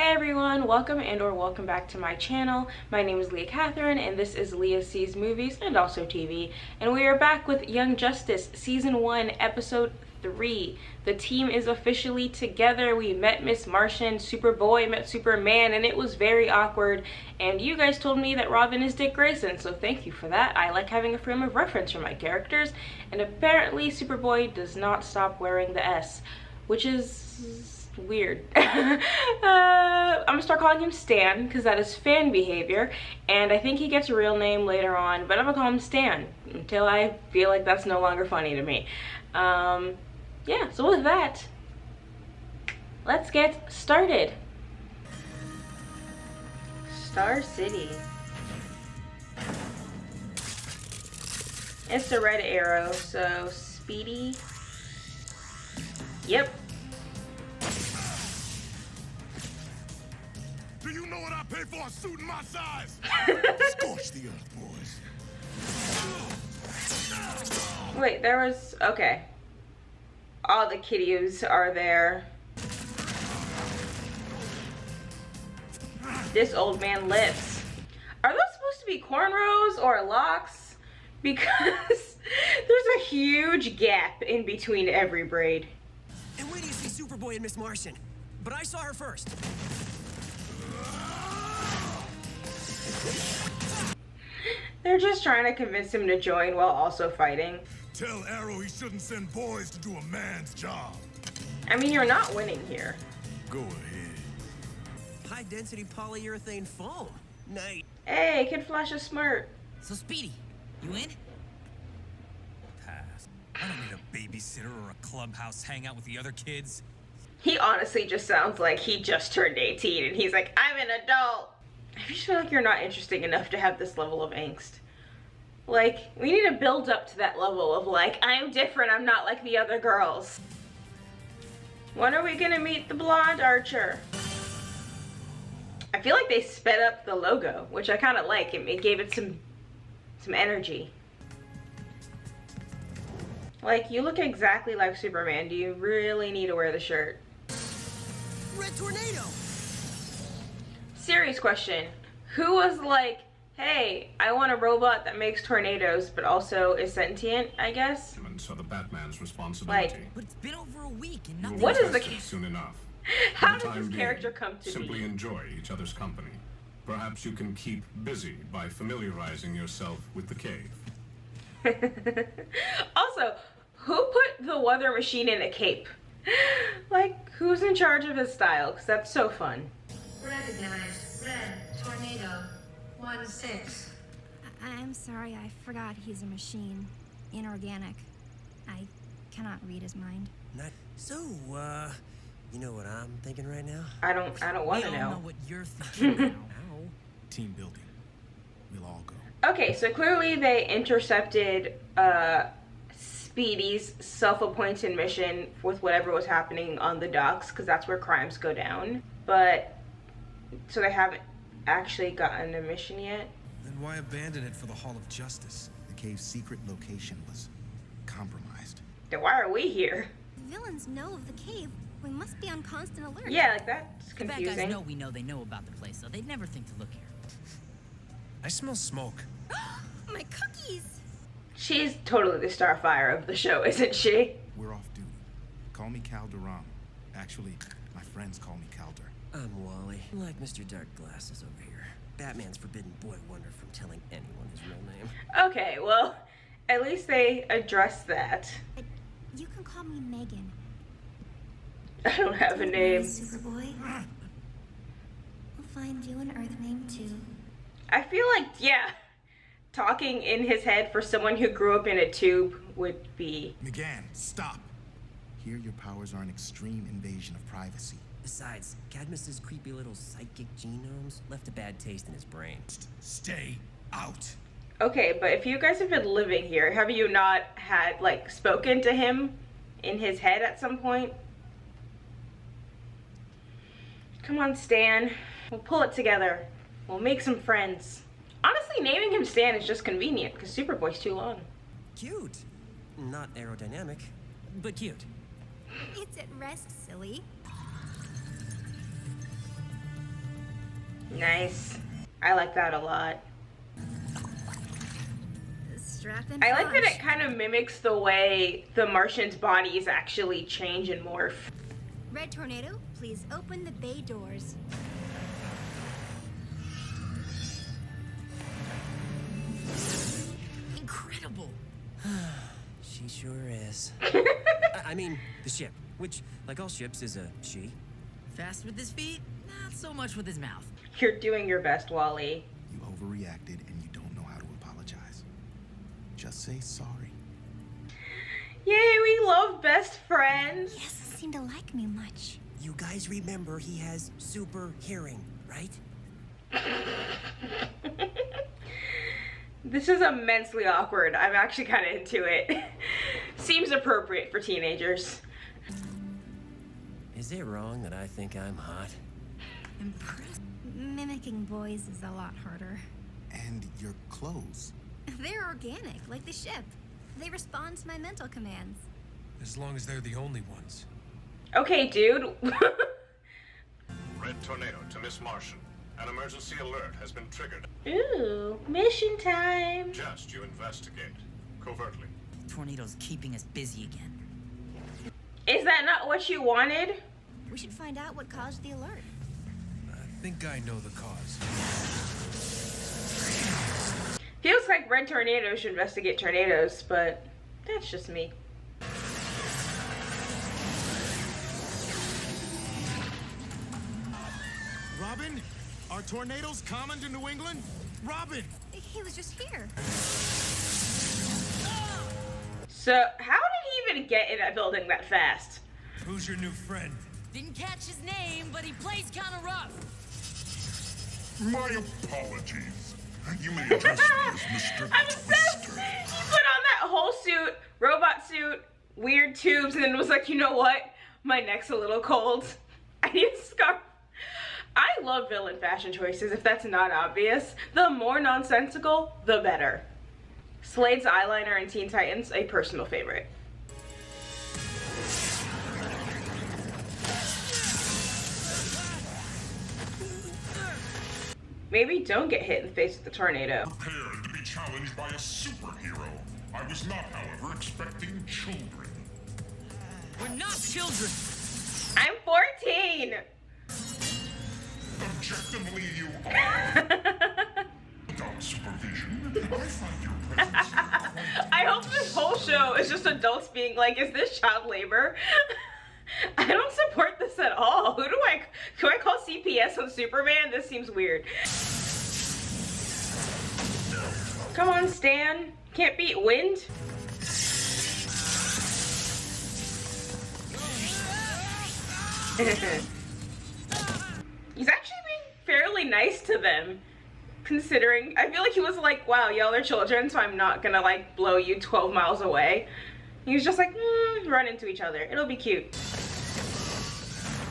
Hi everyone, welcome or welcome back to my channel. My name is Leah Catherine and this is Leah Sees Movies and also TV. And we are back with Young Justice Season 1, Episode 3. The team is officially together. We met Miss Martian, Superboy met Superman, and it was very awkward. And you guys told me that Robin is Dick Grayson, so thank you for that. I like having a frame of reference for my characters. And apparently Superboy does not stop wearing the S, which is weird. I'm gonna start calling him Stan because that is fan behavior, and I think he gets a real name later on, but I'm gonna call him Stan until I feel like that's no longer funny to me. Yeah, so with that, let's get started. Star City. It's the red arrow, so speedy. Yep. Do you know what I pay for a suit in my size? Scorch the earth, boys. Wait, there was... okay. All the kiddies are there. This old man lives. Are those supposed to be cornrows or locks? Because there's a huge gap in between every braid. And wait till you see Superboy and Miss Martian. But I saw her first. They're just trying to convince him to join while also fighting. Tell Arrow he shouldn't send boys to do a man's job. I mean, you're not winning here. Go ahead. High-density polyurethane foam. Nice. Hey, Kid Flash is smart. So Speedy, you in? Pass. I don't need a babysitter or a clubhouse hangout with the other kids. He honestly just sounds like he just turned 18 and he's like, I'm an adult. I just feel like you're not interesting enough to have this level of angst. Like, we need to build up to that level of like, I'm different, I'm not like the other girls. When are we gonna meet the blonde archer? I feel like they sped up the logo, which I kind of like. It gave it some energy. Like, you look exactly like Superman. Do you really need to wear the shirt? Red tornado. Serious question. Who was like, hey, I want a robot that makes tornadoes but also is sentient, I guess? So the Batman's responsibility. Like, But it's been over a week and nothing. what is the soon enough? how For the does this time character being, come to simply be? enjoy each other's company. Perhaps you can keep busy by familiarizing yourself with the cave. Also, who put the weather machine in a cape? Like, who's in charge of his style? Because that's so fun. Recognized. Red tornado. 1-6. I'm sorry, I forgot he's a machine. Inorganic. I cannot read his mind. Not so. You know what I'm thinking right now? I don't want to We all know. know what you're thinking now. Ow. Team building. We'll all go. Okay, so clearly they intercepted Speedy's self-appointed mission with whatever was happening on the docks, because that's where crimes go down. But, so they haven't actually gotten a mission yet? Then why abandon it for the Hall of Justice? The cave's secret location was compromised. Then why are we here? Villains know of the cave. We must be on constant alert. Yeah, like that's The bad guys confusing. know we know they know about the place, so they'd never think to look here. I smell smoke. My cookies! She's totally the Starfire of the show, isn't she? We're off duty. Call me Calderon. Actually, my friends call me Calder. I'm Wally. I like Mr. Dark Glasses over here. Batman's forbidden boy wonder from telling anyone his real name. Okay, well, at least they addressed that. You can call me Megan. I don't have a name. Superboy. We'll find you an Earth name too. I feel like, yeah, talking in his head for someone who grew up in a tube would be... McGann, stop! Here your powers are an extreme invasion of privacy. Besides, Cadmus's creepy little psychic genomes left a bad taste in his brain. Stay out! Okay, but if you guys have been living here, have you not had, like, spoken to him in his head at some point? Come on, Stan. We'll pull it together. We'll make some friends. Honestly, naming him Stan is just convenient, because Superboy's too long. Cute. Not aerodynamic, but cute. It's at rest, silly. Nice. I like that a lot. Strap in. I like that it kind of mimics the way the Martians' bodies actually change and morph. Red Tornado, please open the bay doors. Incredible. She sure is. I mean, the ship, which, like all ships, is a she. Fast with his feet, not so much with his mouth. You're doing your best, Wally. You overreacted and you don't know how to apologize. Just say sorry. Yay, we love best friends. He doesn't seem to like me much. You guys remember he has super hearing, right? This is immensely awkward. I'm actually kind of into it. Seems appropriate for teenagers. Is it wrong that I think I'm hot? Impressive. Mimicking boys is a lot harder. And your clothes. They're organic, like the ship. They respond to my mental commands. As long as they're the only ones. Okay, dude. Red Tornado to Miss Martian. An emergency alert has been triggered. Ooh, mission time. Just you investigate. Covertly. Tornado's keeping us busy again. Is that not what you wanted? We should find out what caused the alert. I think I know the cause. Feels like Red Tornado should investigate tornadoes, but that's just me. Robin? Are tornadoes common to New England? Robin! He was just here. So, how did he even get in that building that fast? Who's your new friend? Didn't catch his name, but he plays kind of rough. My apologies. You may address me as Mr. I'm obsessed. Twister. He put on that whole suit, robot suit, weird tubes, and then was like, you know what? My neck's a little cold. I need a scarf. I love villain fashion choices, if that's not obvious. The more nonsensical, the better. Slade's eyeliner in Teen Titans, a personal favorite. Maybe don't get hit in the face with the tornado. Prepared to be challenged by a superhero. I was not, however, expecting children. We're not children. I'm 14! Objectively, you are. Without supervision, I find your presence here quite... I hope this whole show is just adults being like, is this child labor? I don't support this at all. Do I call CPS on Superman? This seems weird. Come on, Stan. Can't beat wind. He's actually being fairly nice to them, considering, I feel like he was like, wow, y'all are children, so I'm not gonna like blow you 12 miles away. He was just like, run into each other. It'll be cute.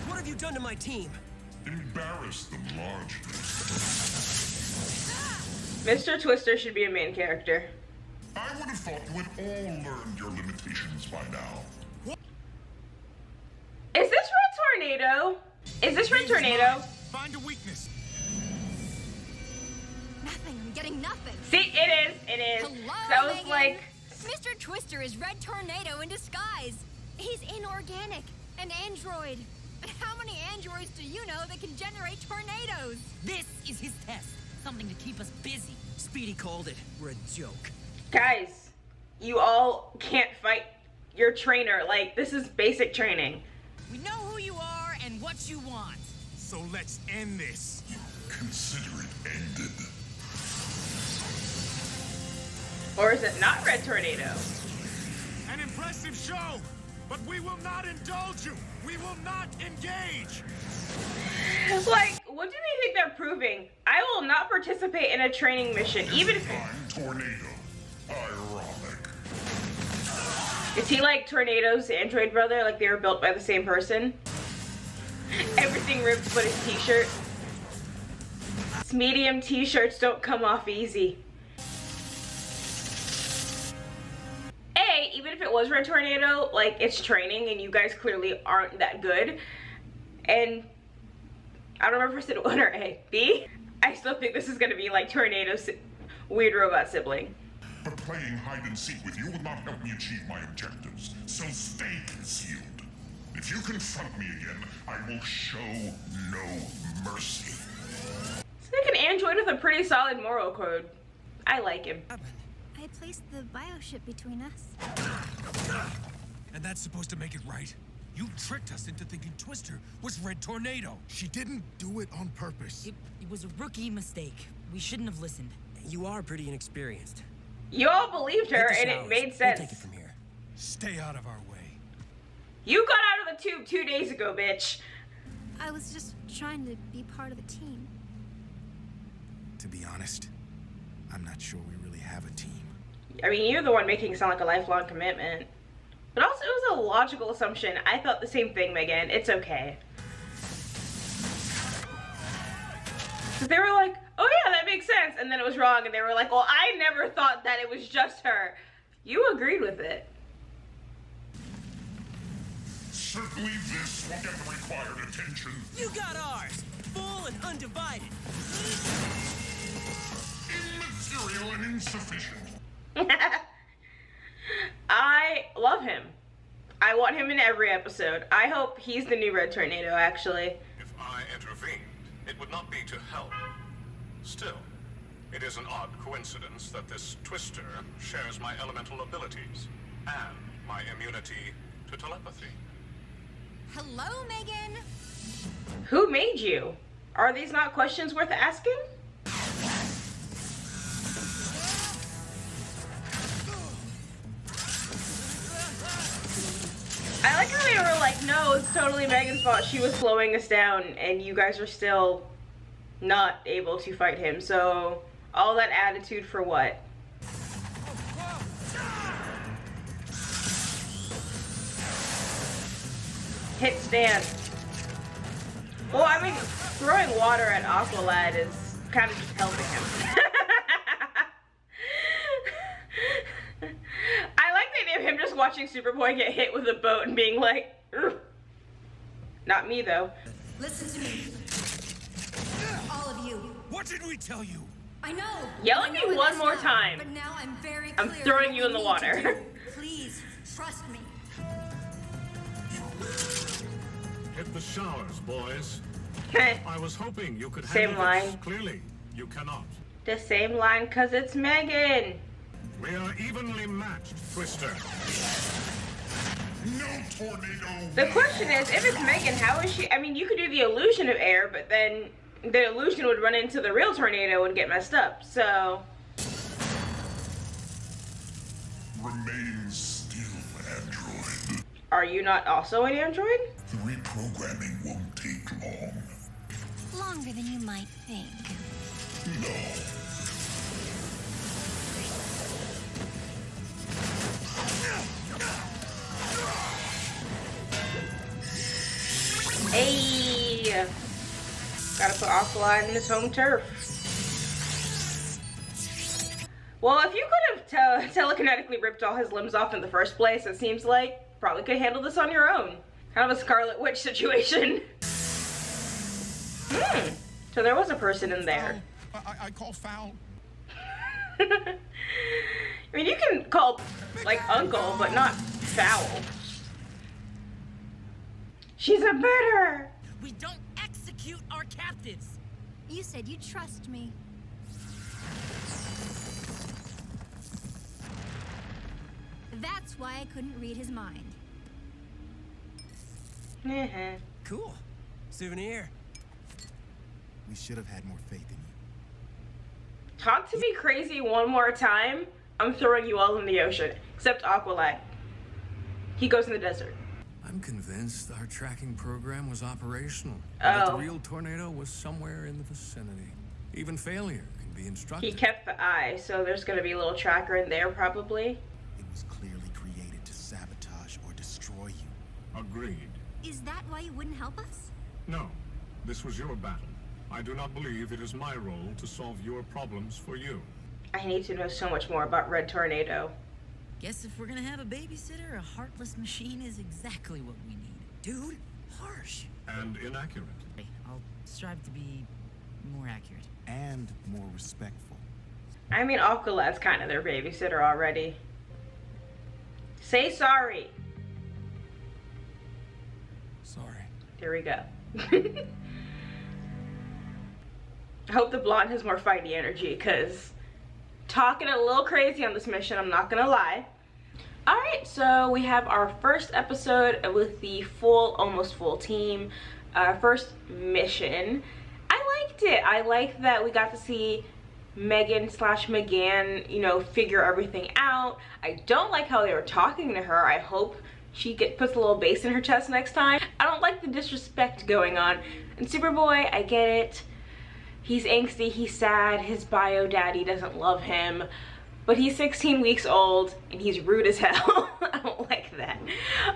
What have you done to my team? Embarrassed them largely. Mr. Twister should be a main character. I would have thought you had all learned your limitations by now. Is this Red Tornado? Is this Red Tornado? Find a weakness. Nothing. I'm getting nothing. See, it is. It is. Hello, That was Megan. like, Mr. Twister is Red Tornado in disguise. He's inorganic, an android. How many androids do you know that can generate tornadoes? This is his test. Something to keep us busy. Speedy called it. We're a joke. guys, you all can't fight your trainer. Like, this is basic training. We know who you are and what you want. So let's end this. Consider it ended. Or is it not Red Tornado? An impressive show, but we will not indulge you. We will not engage. Like, what do they think they're proving? I will not participate in a training mission, even if... I'm Tornado. Ironic. Is he like Tornado's android brother? Like they were built by the same person? Everything ripped but his t-shirt. His medium t-shirts don't come off easy. Even if it was Red Tornado, like, it's training and you guys clearly aren't that good. And I don't remember if I said one or A. B? I still think this is gonna be like Tornado's weird robot sibling. But playing hide and seek with you will not help me achieve my objectives, so stay concealed. If you confront me again, I will show no mercy. It's like an android with a pretty solid moral code. I like him. I placed the bioship between us. And that's supposed to make it right? You tricked us into thinking Twister was Red Tornado. She didn't do it on purpose. It was a rookie mistake. We shouldn't have listened. You are pretty inexperienced. You all believed her, Take the and it showers. made We'll sense. take it from here. Stay out of our way. You got out of the tube 2 days ago, bitch. I was just trying to be part of a team. To be honest, I'm not sure we really have a team. I mean, you're the one making it sound like a lifelong commitment. But also, it was a logical assumption. I thought the same thing, Megan. It's okay. They were like, oh yeah, that makes sense. And then it was wrong. And they were like, well, I never thought that it was just her. You agreed with it. Certainly this will get the required attention. You got ours! Full and undivided. Immaterial and insufficient. I love him. I want him in every episode. I hope he's the new Red Tornado, actually. If I intervened, it would not be to help. Still, it is an odd coincidence that this Twister shares my elemental abilities and my immunity to telepathy. Hello, Megan. Who made you? Are these not questions worth asking? I like how they were like, no, it's totally Megan's fault. She was slowing us down, and you guys are still not able to fight him. So, all that attitude for what? Hit stand. Well, I mean, throwing water at Aqualad is kind of just helping him. I like the idea of him just watching Superboy get hit with a boat and being like, ugh. Not me though. Listen to me. All of you. What did we tell you? I know. Yell I at know me I one messed more up, time. But now I'm very I'm clear throwing on you what in the need water. to do. Please, trust me. Hit the showers, boys. I was hoping you could Same handle this. line. Clearly, you cannot. The same line, cause it's Megan. We are evenly matched, Twister. No tornado. The question is, if it's Megan, how is she? I mean, you could do the illusion of air, but then the illusion would run into the real tornado and get messed up. So, Remain still, android. are you not also an android? The reprogramming won't take long. Longer than you might think. No. Hey, gotta put Aqualad in his home turf. Well, if you could have telekinetically ripped all his limbs off in the first place, it seems like probably could handle this on your own. Kind of a Scarlet Witch situation. So there was a person in there. I call foul. I mean, you can call, like, uncle, but not foul. She's a murderer! We don't execute our captives. You said you'd trust me. That's why I couldn't read his mind. Cool. Souvenir. We should have had more faith in you. Talk to me crazy one more time, I'm throwing you all in the ocean. Except Aqualad. He goes in the desert. I'm convinced our tracking program was operational. And that the Oh. real tornado was somewhere in the vicinity. Even failure can be instructive. He kept the eye, so there's gonna be a little tracker in there probably. It was clearly created to sabotage or destroy you. Agreed. Is that why you wouldn't help us? No, this was your battle. I do not believe it is my role to solve your problems for you. I need to know so much more about Red Tornado. Guess if we're gonna have a babysitter, a heartless machine is exactly what we need. Dude, harsh. And inaccurate. I'll strive to be more accurate. And more respectful. I mean, Aqualad's kind of their babysitter already. Say sorry. Sorry. There we go. I hope the blonde has more fighty energy, because talking a little crazy on this mission, I'm not gonna lie. Alright, so we have our first episode with the almost full team. First mission. I liked it. I liked that we got to see Megan/McGann, you know, figure everything out. I don't like how they were talking to her. I hope she puts a little bass in her chest next time. I don't like the disrespect going on. And Superboy, I get it. He's angsty, he's sad, his bio daddy doesn't love him, but he's 16 weeks old and he's rude as hell. I don't like that.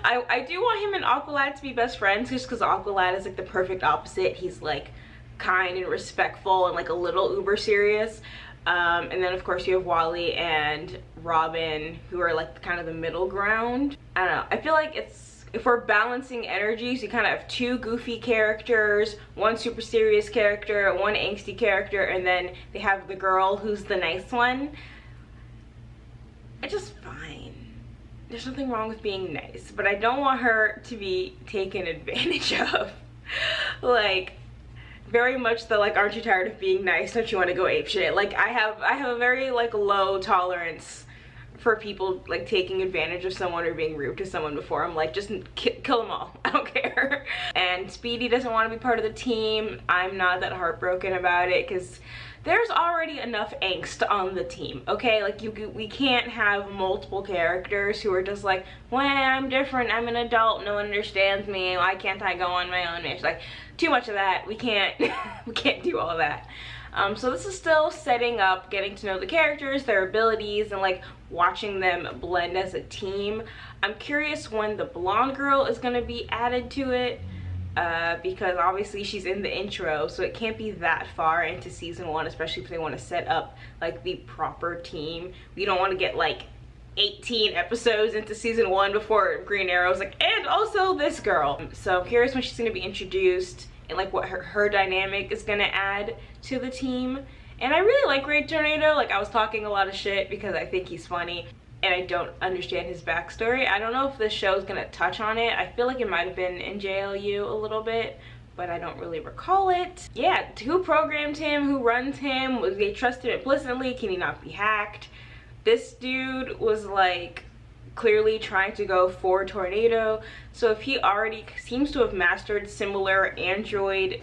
I do want him and Aqualad to be best friends, just because Aqualad is like the perfect opposite. He's like kind and respectful and like a little uber serious. And then of course you have Wally and Robin, who are like kind of the middle ground. I don't know, I feel like if we're balancing energies, you kind of have two goofy characters, one super serious character, one angsty character, and then they have the girl who's the nice one. It's just fine. There's nothing wrong with being nice, but I don't want her to be taken advantage of. Like, very much the like, aren't you tired of being nice? Don't you want to go apeshit? Like, I have a very like low tolerance for people like taking advantage of someone or being rude to someone before. I'm like, just kill them all. I don't care. And Speedy doesn't want to be part of the team. I'm not that heartbroken about it, because there's already enough angst on the team, okay? Like, we can't have multiple characters who are just like, well, I'm different, I'm an adult, no one understands me, why can't I go on my own mission? Like, too much of that. We can't we can't do all of that. So this is still setting up, getting to know the characters, their abilities, and like watching them blend as a team. I'm curious when the blonde girl is going to be added to it, because obviously she's in the intro, so it can't be that far into season 1, especially if they want to set up like the proper team. We don't want to get like 18 episodes into season 1 before Green Arrow's like, and also this girl. So I'm curious when she's going to be introduced and like what her dynamic is going to add to the team. And I really like Red Tornado. Like, I was talking a lot of shit because I think he's funny and I don't understand his backstory. I don't know if this show is going to touch on it. I feel like it might have been in JLU a little bit, but I don't really recall it. Yeah, who programmed him? Who runs him? Was they trust him implicitly? Can he not be hacked? This dude was like clearly trying to go for Tornado. So if he already seems to have mastered similar android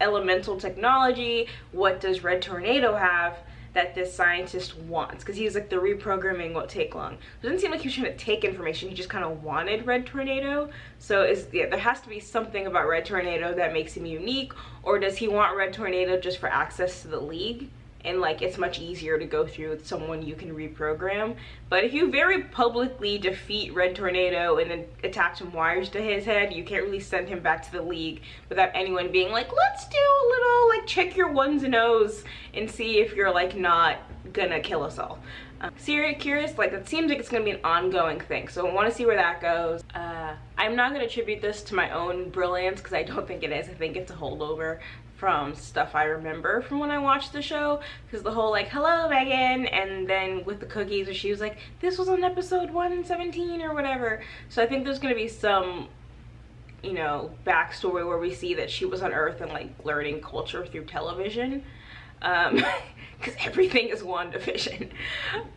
elemental technology, what does Red Tornado have that this scientist wants? Because he's like, the reprogramming won't take long. It doesn't seem like he was trying to take information, he just kind of wanted Red Tornado. So there has to be something about Red Tornado that makes him unique, or does he want Red Tornado just for access to the League? And like, it's much easier to go through with someone you can reprogram. But if you very publicly defeat Red Tornado and then attach some wires to his head, you can't really send him back to the League without anyone being like, let's do a little like check your ones and O's and see if you're like not gonna kill us all. Curious, like, it seems like it's gonna be an ongoing thing, so I want to see where that goes. I'm not gonna attribute this to my own brilliance, because I don't think it is. I think it's a holdover from stuff I remember from when I watched the show, because the whole like, hello Megan, and then with the cookies where she was like, this was on episode 117 or whatever. So I think there's gonna be some, you know, backstory where we see that she was on Earth and like learning culture through television, because everything is WandaVision.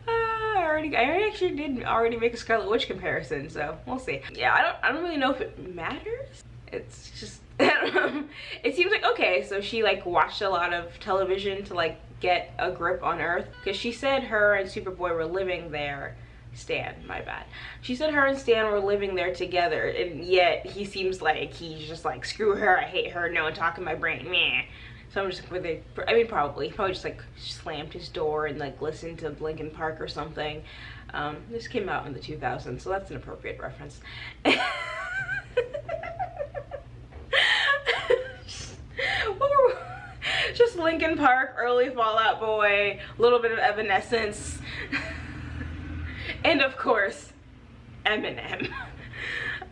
I actually did already make a Scarlet Witch comparison, so we'll see. Yeah, I don't really know if it matters. It's just, I don't know. It seems like, okay, so she like watched a lot of television to like get a grip on Earth, because she said her and Superboy were living there. Stan, my bad. She said her and Stan were living there together, and yet he seems like he's just like, screw her, I hate her, no one talking my brain, meh. So I'm just like, I mean, probably just like slammed his door and like listened to Linkin Park or something. This came out in the 2000s, so that's an appropriate reference. Just Linkin Park, early Fall Out Boy, a little bit of Evanescence, and of course, Eminem.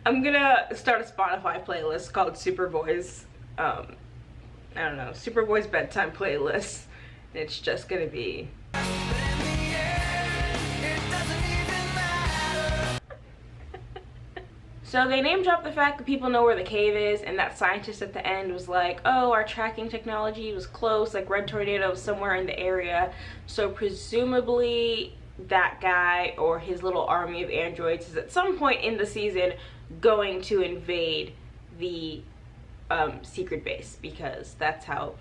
I'm gonna start a Spotify playlist called Superboy's, I don't know, Superboy's bedtime playlist. And it's just gonna be... So they name drop the fact that people know where the cave is, and that scientist at the end was like, oh, our tracking technology was close, like Red Tornado was somewhere in the area. So presumably that guy or his little army of androids is at some point in the season going to invade the secret base, because that's how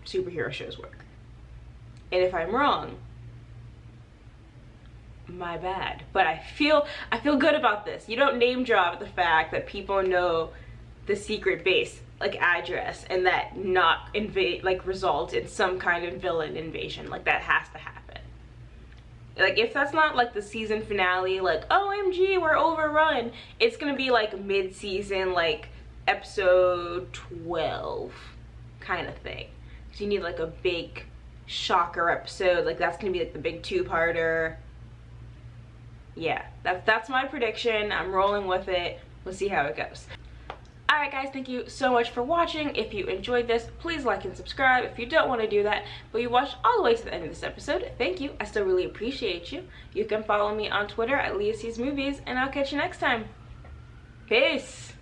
superhero shows work. And if I'm wrong, my bad, but I feel good about this. You don't name drop the fact that people know the secret base like address, and that not invade like result in some kind of villain invasion. Like, that has to happen. Like, if that's not like the season finale, like OMG we're overrun, it's gonna be like mid-season, like episode 12 kind of thing. So you need like a big shocker episode, like that's gonna be like the big two-parter. Yeah, that's my prediction. I'm rolling with it. We'll see how it goes. Alright guys, thank you so much for watching. If you enjoyed this, please like and subscribe. If you don't want to do that, but you watched all the way to the end of this episode, thank you. I still really appreciate you. You can follow me on Twitter at Leah Sees Movies, and I'll catch you next time. Peace!